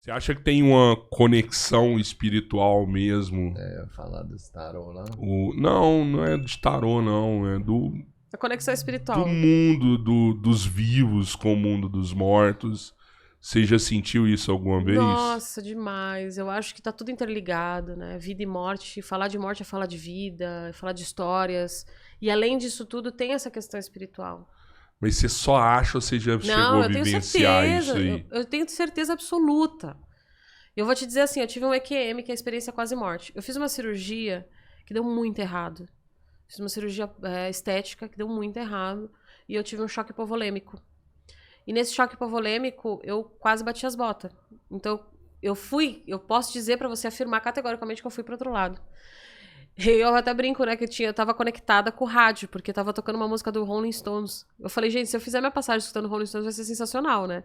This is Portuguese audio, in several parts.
Você acha que tem uma conexão espiritual mesmo? É, falar do tarô lá. Não, não é de tarô, não. É A conexão do espiritual. mundo dos vivos com o mundo dos mortos. Você já sentiu isso alguma vez? Nossa, demais. Eu acho que tá tudo interligado, né? Vida e morte. Falar de morte é falar de vida, é falar de histórias. E além disso tudo, tem essa questão espiritual. Mas você só acha ou você já chegou Não, a eu tenho vivenciar isso certeza. aí? Eu tenho certeza absoluta. Eu vou te dizer assim, eu tive um EQM, que é a experiência quase morte. Eu fiz uma cirurgia que deu muito errado. Fiz uma cirurgia estética que deu muito errado. E eu tive um choque hipovolêmico. E nesse choque hipovolêmico, eu quase bati as botas. Então, eu posso dizer pra você, afirmar categoricamente que eu fui pro outro lado. E eu até brinco, né, que eu tava conectada com o rádio, porque tava tocando uma música do Rolling Stones. Eu falei, gente, se eu fizer minha passagem escutando Rolling Stones, vai ser sensacional, né?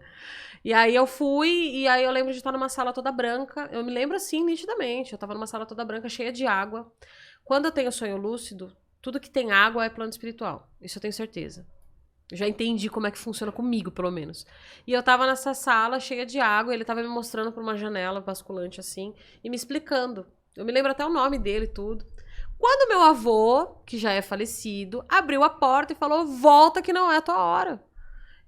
E aí eu fui, e aí eu lembro de estar numa sala toda branca. Eu me lembro assim, nitidamente. Eu tava numa sala toda branca, cheia de água. Quando eu tenho sonho lúcido, tudo que tem água é plano espiritual. Isso eu tenho certeza. Eu já entendi como é que funciona comigo, pelo menos. E eu tava nessa sala cheia de água, ele tava me mostrando por uma janela basculante assim, e me explicando. Eu me lembro até o nome dele e tudo. Quando meu avô, que já é falecido, abriu a porta e falou: volta que não é a tua hora.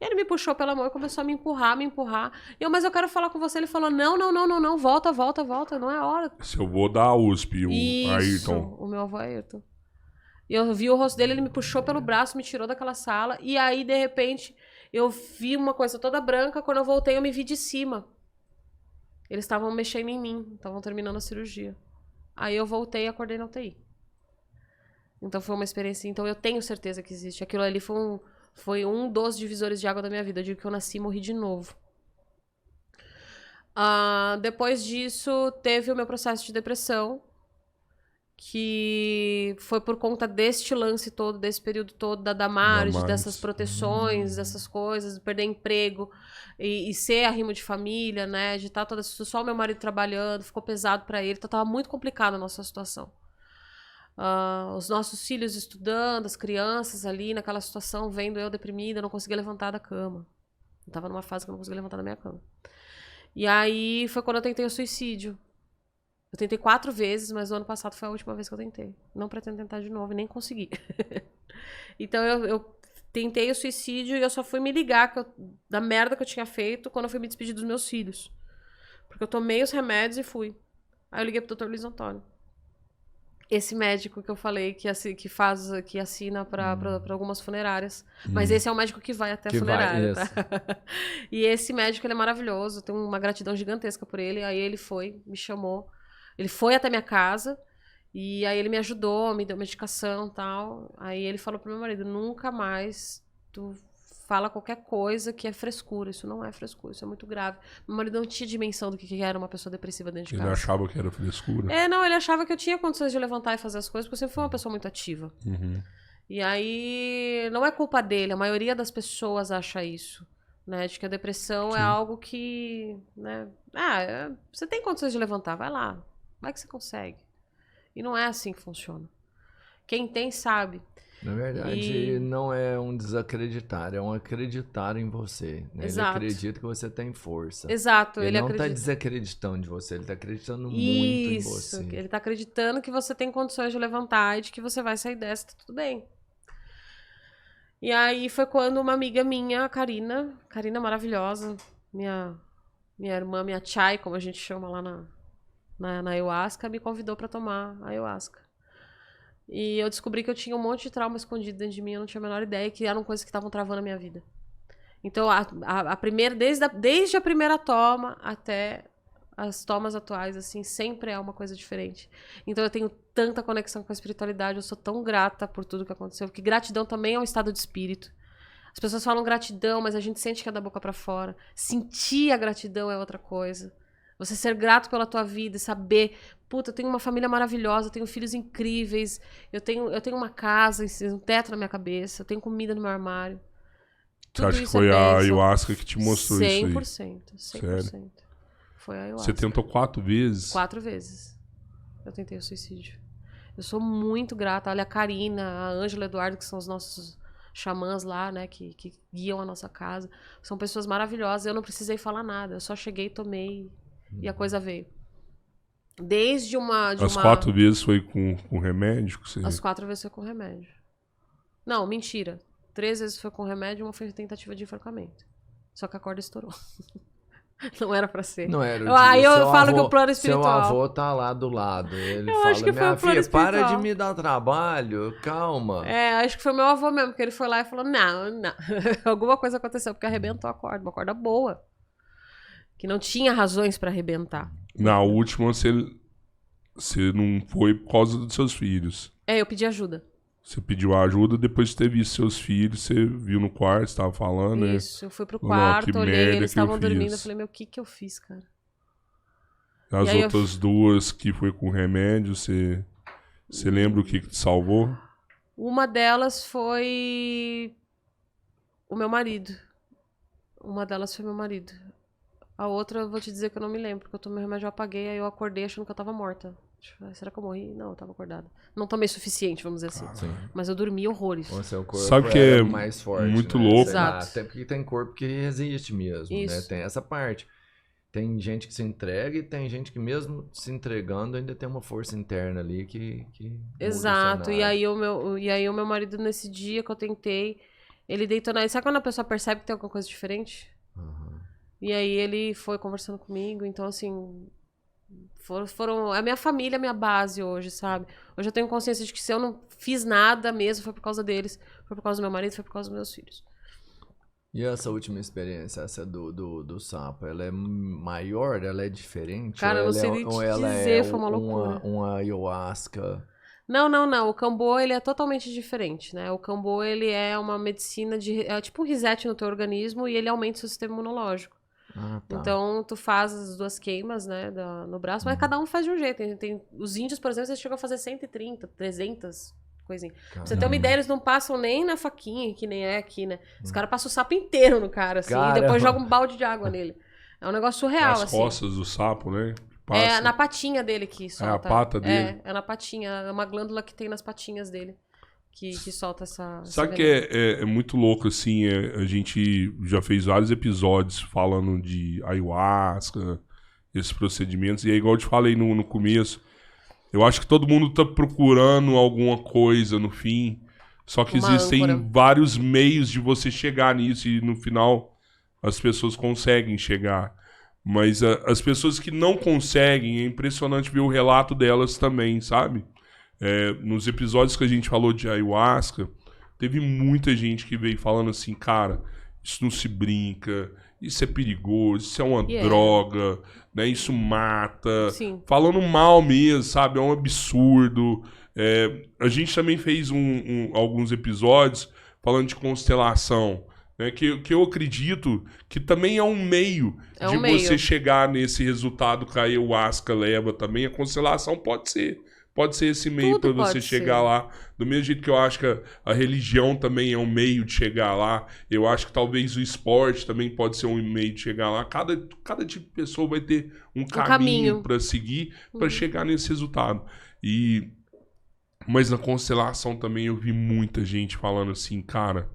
Ele me puxou pela mão e começou a me empurrar, me empurrar. E eu, mas eu quero falar com você. Ele falou: não, não, não, não, não, volta, volta, volta, não é a hora. Se eu vou dar a USP, o Isso, Ayrton. o meu avô é Ayrton. E eu vi o rosto dele, ele me puxou pelo braço, me tirou daquela sala. E aí, de repente, eu vi uma coisa toda branca. Quando eu voltei, eu me vi de cima. Eles estavam mexendo em mim, estavam terminando a cirurgia. Aí eu voltei e acordei na UTI. Então foi uma experiência. Então eu tenho certeza que existe. Aquilo ali foi um dos divisores de água da minha vida. Eu digo que eu nasci e morri de novo. Depois disso, teve o meu processo de depressão, que foi por conta deste lance todo, desse período todo da Damares, dessas proteções, dessas coisas, de perder emprego e ser arrimo de família, né? De estar toda só o meu marido trabalhando, ficou pesado pra ele, então tava muito complicada a nossa situação. Os nossos filhos estudando, as crianças ali naquela situação, vendo eu deprimida, eu não conseguia levantar da cama. Eu tava numa fase que eu não conseguia levantar da minha cama. E aí foi quando eu tentei o suicídio. Eu tentei 4 vezes, mas o ano passado foi a última vez que eu tentei. Não pretendo tentar de novo e nem consegui. Então eu tentei o suicídio e eu só fui me ligar da merda que eu tinha feito quando eu fui me despedir dos meus filhos. Porque eu tomei os remédios e fui. Aí eu liguei pro Dr. Luiz Antônio. Esse médico que eu falei que assina pra algumas funerárias. Mas esse é o médico que vai até a funerária, tá? E esse médico, ele é maravilhoso. Eu tenho uma gratidão gigantesca por ele. Aí ele foi, me chamou. Ele foi até minha casa. E aí ele me ajudou, me deu medicação e tal. Aí ele falou pro meu marido: nunca mais tu fala qualquer coisa que é frescura. Isso não é frescura, isso é muito grave. Meu marido não tinha dimensão do que era uma pessoa depressiva dentro de casa. Ele achava que era frescura? Não, ele achava que eu tinha condições de levantar e fazer as coisas, porque eu sempre fui uma pessoa muito ativa. E aí, não é culpa dele, a maioria das pessoas acha isso, né? De que a depressão é algo que, né? Você tem condições de levantar, vai lá, vai que você consegue. E não é assim que funciona. Quem tem, sabe. Na verdade, não é um desacreditar, é um acreditar em você. Né? Ele acredita que você tem força. Exato, ele não acredita. Tá desacreditando de você, ele tá acreditando muito em você. Isso, ele tá acreditando que você tem condições de levantar e de que você vai sair dessa, tá tudo bem. E aí foi quando uma amiga minha, a Karina maravilhosa, minha irmã, minha chai, como a gente chama lá na ayahuasca, me convidou pra tomar a ayahuasca. E eu descobri que eu tinha um monte de trauma escondido dentro de mim, eu não tinha a menor ideia, que eram coisas que estavam travando a minha vida. Então, desde a primeira toma até as tomas atuais, assim, sempre é uma coisa diferente. Então eu tenho tanta conexão com a espiritualidade, eu sou tão grata por tudo que aconteceu, porque gratidão também é um estado de espírito. As pessoas falam gratidão, mas a gente sente que é da boca pra fora. Sentir a gratidão é outra coisa. Você ser grato pela tua vida e saber, puta, eu tenho uma família maravilhosa, eu tenho filhos incríveis, eu tenho uma casa, um teto na minha cabeça, eu tenho comida no meu armário. Você acha que foi a ayahuasca que te mostrou 100%, isso aí? 100%. Sério? Foi a ayahuasca. Você tentou 4 vezes? 4 vezes. Eu tentei o suicídio. Eu sou muito grata. Olha, a Karina, a Ângela, Eduardo, que são os nossos xamãs lá, né, que guiam a nossa casa. São pessoas maravilhosas. Eu não precisei falar nada. Eu só cheguei, tomei E a coisa veio. Desde uma... As 4 vezes foi com remédio? As 4 vezes foi com remédio. Não, mentira. 3 vezes foi com remédio e uma foi tentativa de enforcamento. Só que a corda estourou. Não era pra ser. Não era. Aí eu falo que o plano espiritual... Seu avô tá lá do lado. Ele eu fala, acho que minha filha, espiritual. para de me dar trabalho, calma. Acho que foi meu avô mesmo, que ele foi lá e falou, não. Alguma coisa aconteceu, porque arrebentou a corda. Uma corda boa. Que não tinha razões pra arrebentar. Na última, você não foi por causa dos seus filhos. Eu pedi ajuda. Você pediu ajuda, depois de ter visto seus filhos, você viu no quarto, você tava falando, né? Isso, eu fui pro quarto, olhei, eles estavam dormindo, eu falei, meu, o que eu fiz, cara? As outras 2 que foi com remédio, você lembra o que te salvou? Uma delas foi o meu marido. A outra, eu vou te dizer que eu não me lembro, porque eu tomei remédio, eu apaguei, aí eu acordei achando que eu tava morta. Será que eu morri? Não, eu tava acordada. Não tomei suficiente, vamos dizer assim. Mas eu dormi horrores. O seu corpo sabe que é mais forte, muito né? louco? Exato. Até porque tem corpo que resiste mesmo, né? Tem essa parte. Tem gente que se entrega e tem gente que mesmo se entregando ainda tem uma força interna ali que Exato. E aí o meu marido, nesse dia que eu tentei, ele deitou na... Sabe quando a pessoa percebe que tem alguma coisa diferente? Uhum. E aí ele foi conversando comigo, então assim... Foram a minha família, a minha base hoje, sabe? Hoje eu tenho consciência de que se eu não fiz nada mesmo, foi por causa deles, foi por causa do meu marido, foi por causa dos meus filhos. E essa última experiência, essa do sapo, ela é maior? Ela é diferente? Cara, eu não sei nem te dizer, foi uma loucura. Uma ayahuasca? Não. O Cambô, ele é totalmente diferente, né? O Cambô, ele é uma medicina é tipo um reset no teu organismo e ele aumenta o seu sistema imunológico. Ah, tá. Então, tu faz as 2 queimas, né, no braço, mas cada um faz de um jeito. Os índios, por exemplo, eles chegam a fazer 130, 300, coisinha. Pra você ter uma ideia, eles não passam nem na faquinha, que nem é aqui, né? Os caras passam o sapo inteiro no cara, assim, e depois jogam um balde de água nele. É um negócio surreal, As assim. costas do sapo, né? É na patinha dele que solta. É a pata dele? É na patinha. É uma glândula que tem nas patinhas dele. Que solta essa... Sabe que é muito louco, assim, a gente já fez vários episódios falando de ayahuasca, esses procedimentos, e é igual eu te falei no começo, eu acho que todo mundo tá procurando alguma coisa no fim, só que existem vários meios de você chegar nisso, e no final as pessoas conseguem chegar. Mas as pessoas que não conseguem, é impressionante ver o relato delas também, sabe? Nos episódios que a gente falou de ayahuasca, teve muita gente que veio falando assim, cara, isso não se brinca, isso é perigoso, isso é uma droga, né? Isso mata. Sim. Falando mal mesmo, sabe? É um absurdo. A gente também fez alguns episódios falando de constelação, né? Que eu acredito que também é um meio de você chegar nesse resultado que a ayahuasca leva também. A constelação pode ser esse meio para você chegar lá. Do mesmo jeito que eu acho que a religião também é um meio de chegar lá. Eu acho que talvez o esporte também pode ser um meio de chegar lá. Cada tipo de pessoa vai ter um caminho para seguir para chegar nesse resultado. Mas na constelação também eu vi muita gente falando assim, cara,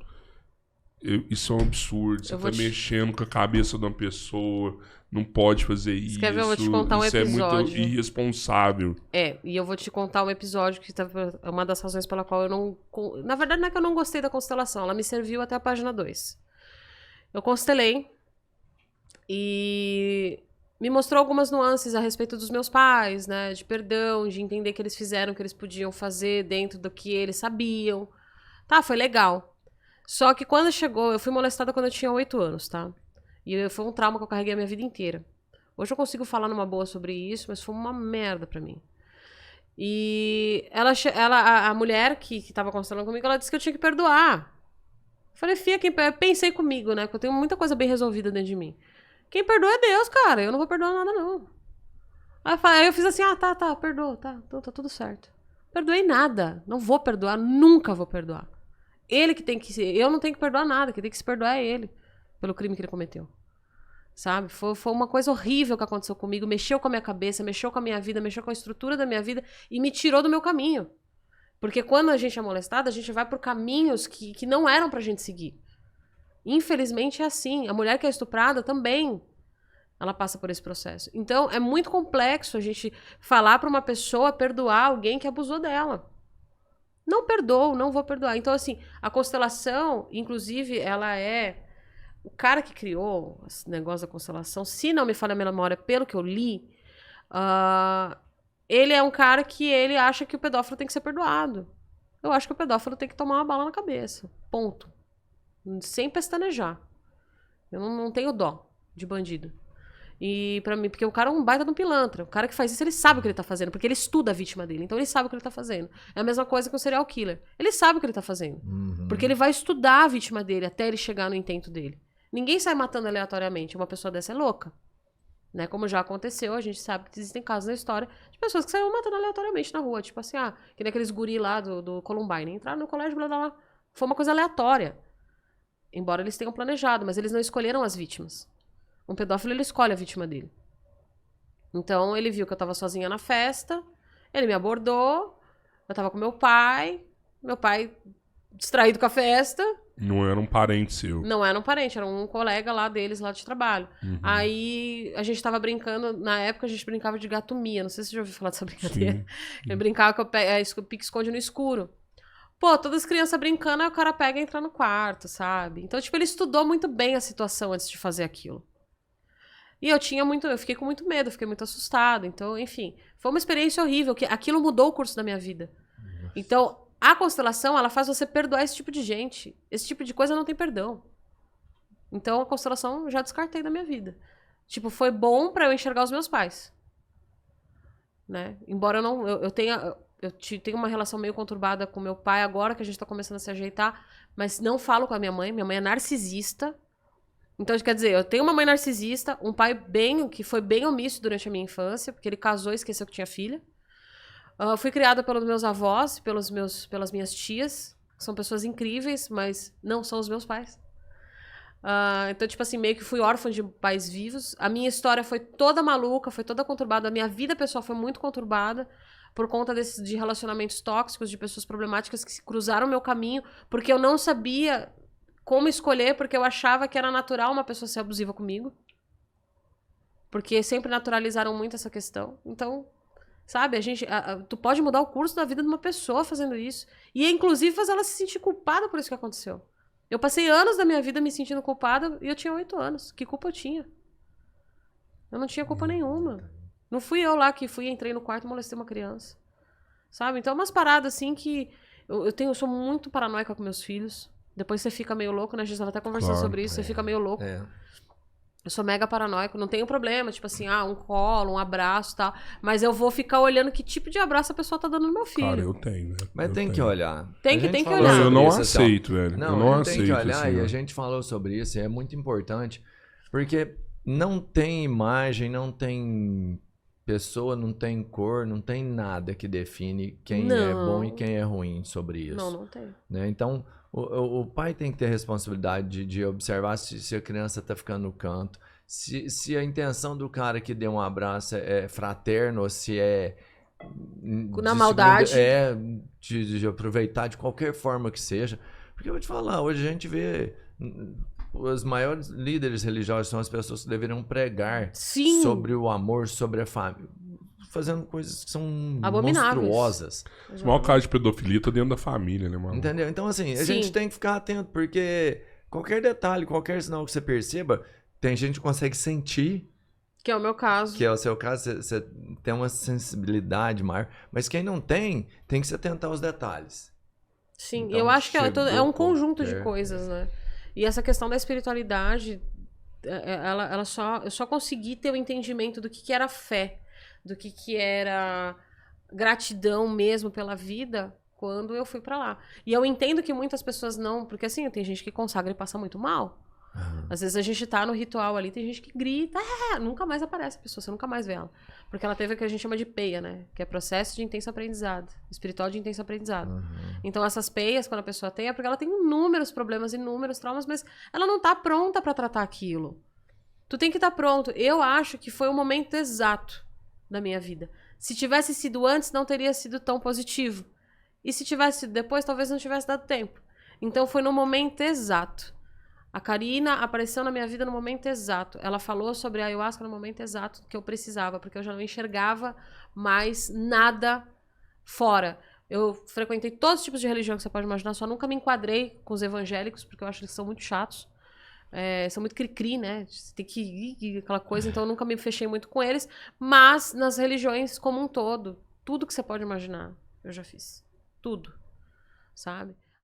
isso é um absurdo. Você tá mexendo com a cabeça de uma pessoa. Não pode fazer isso. Quer ver? Eu vou te contar um episódio. É muito irresponsável. E eu vou te contar um episódio que é uma das razões pela qual eu não... Na verdade, não é que eu não gostei da constelação. Ela me serviu até a página 2. Eu constelei e me mostrou algumas nuances a respeito dos meus pais, né? De perdão, de entender que eles fizeram o que eles podiam fazer dentro do que eles sabiam. Tá, foi legal. Só que quando chegou... Eu fui molestada quando eu tinha 8 anos, tá? E foi um trauma que eu carreguei a minha vida inteira. Hoje eu consigo falar numa boa sobre isso, mas foi uma merda pra mim. E a mulher que tava constelando comigo, ela disse que eu tinha que perdoar. Eu falei, Fia, pensei comigo, né? Porque eu tenho muita coisa bem resolvida dentro de mim. Quem perdoa é Deus, cara. Eu não vou perdoar nada, não. Aí eu fiz assim, tá, perdoa, tá tudo certo. Perdoei nada. Não vou perdoar, nunca vou perdoar. Ele que tem que ser... Eu não tenho que perdoar nada, quem tem que se perdoar é ele. Pelo crime que ele cometeu. Sabe? Foi uma coisa horrível que aconteceu comigo. Mexeu com a minha cabeça, mexeu com a minha vida, mexeu com a estrutura da minha vida e me tirou do meu caminho. Porque quando a gente é molestada, a gente vai por caminhos que não eram pra gente seguir. Infelizmente é assim. A mulher que é estuprada também. ela passa por esse processo. Então, é muito complexo a gente falar para uma pessoa perdoar alguém que abusou dela. Não perdoo, não vou perdoar. Então, assim, a constelação, inclusive, ela é... O cara que criou esse negócio da constelação, se não me falha a minha memória, pelo que eu li, ele é um cara que ele acha que o pedófilo tem que ser perdoado. Eu acho que o pedófilo tem que tomar uma bala na cabeça. Ponto. Sem pestanejar. Eu não tenho dó de bandido. E pra mim, porque o cara é um baita de um pilantra. O cara que faz isso, ele sabe o que ele tá fazendo, porque ele estuda a vítima dele. Então ele sabe o que ele tá fazendo. É a mesma coisa que um serial killer. Ele sabe o que ele tá fazendo. Porque ele vai estudar a vítima dele até ele chegar no intento dele. Ninguém sai matando aleatoriamente. Uma pessoa dessa é louca. Né? Como já aconteceu, a gente sabe que existem casos na história de pessoas que saíram matando aleatoriamente na rua. Tipo assim, que nem aqueles guri lá do Columbine. Entraram no colégio, blá, blá, blá. Foi uma coisa aleatória. Embora eles tenham planejado, mas eles não escolheram as vítimas. Um pedófilo, ele escolhe a vítima dele. Então, ele viu que eu tava sozinha na festa, ele me abordou, eu tava com meu pai distraído com a festa. Não era um parente seu. Não era um parente, era um colega lá deles, lá de trabalho. Aí, a gente tava brincando, na época a gente brincava de gato-mia, não sei se você já ouviu falar dessa brincadeira. Eu brincava com o pique-esconde no escuro. Pô, todas as crianças brincando, aí o cara pega e entra no quarto, sabe? Então, tipo, ele estudou muito bem a situação antes de fazer aquilo. E eu fiquei com muito medo, fiquei muito assustada. Então, enfim, foi uma experiência horrível, que aquilo mudou o curso da minha vida. Então, a constelação, ela faz você perdoar esse tipo de gente. Esse tipo de coisa não tem perdão. Então, a constelação eu já descartei da minha vida. Tipo, foi bom pra eu enxergar os meus pais. Né? Embora eu tenha uma relação meio conturbada com meu pai agora, que a gente tá começando a se ajeitar, mas não falo com a minha mãe é narcisista. Então, quer dizer, eu tenho uma mãe narcisista, um pai que foi bem omisso durante a minha infância, porque ele casou e esqueceu que tinha filha. Fui criada pelos meus avós, pelas minhas tias, que são pessoas incríveis, mas não são os meus pais. Então, tipo assim, meio que fui órfã de pais vivos. A minha história foi toda maluca, foi toda conturbada. A minha vida pessoal foi muito conturbada por conta de relacionamentos tóxicos, de pessoas problemáticas que se cruzaram o meu caminho, porque eu não sabia como escolher, porque eu achava que era natural uma pessoa ser abusiva comigo. Porque sempre naturalizaram muito essa questão. Então, sabe, tu pode mudar o curso da vida de uma pessoa fazendo isso. E, inclusive, fazer ela se sentir culpada por isso que aconteceu. Eu passei anos da minha vida me sentindo culpada e eu tinha 8 anos. Que culpa eu tinha? Eu não tinha culpa nenhuma. Não fui eu lá que entrei no quarto e molestei uma criança. Sabe? Então, umas paradas assim que... Eu sou muito paranoica com meus filhos. Depois você fica meio louco, né? A gente tava até conversando sobre isso. Você fica meio louco. Eu sou mega paranoico. Não tenho problema, tipo assim, um colo, um abraço e tal. Mas eu vou ficar olhando que tipo de abraço a pessoa tá dando no meu filho. Cara, eu tenho, né? Mas tem que olhar. Tem que olhar. Eu não aceito, velho. Não, eu não aceito. Tem que olhar assim, e a gente falou sobre isso. E é muito importante. Porque não tem imagem, não tem pessoa, não tem cor, não tem nada que define quem é bom e quem é ruim sobre isso. Não tem. Né? Então... O pai tem que ter a responsabilidade de observar se a criança está ficando no canto, se a intenção do cara que deu um abraço é fraterno ou se é... Na maldade. De aproveitar de qualquer forma que seja. Porque eu vou te falar, hoje a gente vê... Os maiores líderes religiosos são as pessoas que deveriam pregar sobre o amor, sobre a família. Fazendo coisas que são monstruosas. O maior caso de pedofilia tá dentro da família, né, mano? Entendeu? Então, assim, a gente tem que ficar atento, porque qualquer detalhe, qualquer sinal que você perceba, tem gente que consegue sentir. Que é o meu caso. Que é o seu caso, você tem uma sensibilidade maior. Mas quem não tem que se atentar aos detalhes. Sim, então, eu acho que é um conjunto de coisas, né? E essa questão da espiritualidade, eu só consegui ter o entendimento do que era fé, do que era gratidão mesmo pela vida, quando eu fui pra lá. E eu entendo que muitas pessoas não... Porque assim, tem gente que consagra e passa muito mal. Às vezes a gente tá no ritual ali, tem gente que grita, nunca mais aparece a pessoa, você nunca mais vê ela. Porque ela teve o que a gente chama de peia, né? Que é processo de intenso aprendizado. Espiritual de intenso aprendizado. Então essas peias, quando a pessoa tem, é porque ela tem inúmeros problemas, inúmeros traumas, mas ela não tá pronta pra tratar aquilo. Tu tem que estar pronto. Eu acho que foi o momento exato da minha vida. Se tivesse sido antes, não teria sido tão positivo. E se tivesse sido depois, talvez não tivesse dado tempo. Então foi no momento exato. A Karina apareceu na minha vida no momento exato. Ela falou sobre a ayahuasca no momento exato que eu precisava, porque eu já não enxergava mais nada fora. Eu frequentei todos os tipos de religião que você pode imaginar, só nunca me enquadrei com os evangélicos, porque eu acho que eles são muito chatos. São muito cri-cri, né? Você tem que ir, aquela coisa, então eu nunca me fechei muito com eles. Mas nas religiões como um todo, tudo que você pode imaginar, eu já fiz. Tudo. Sabe?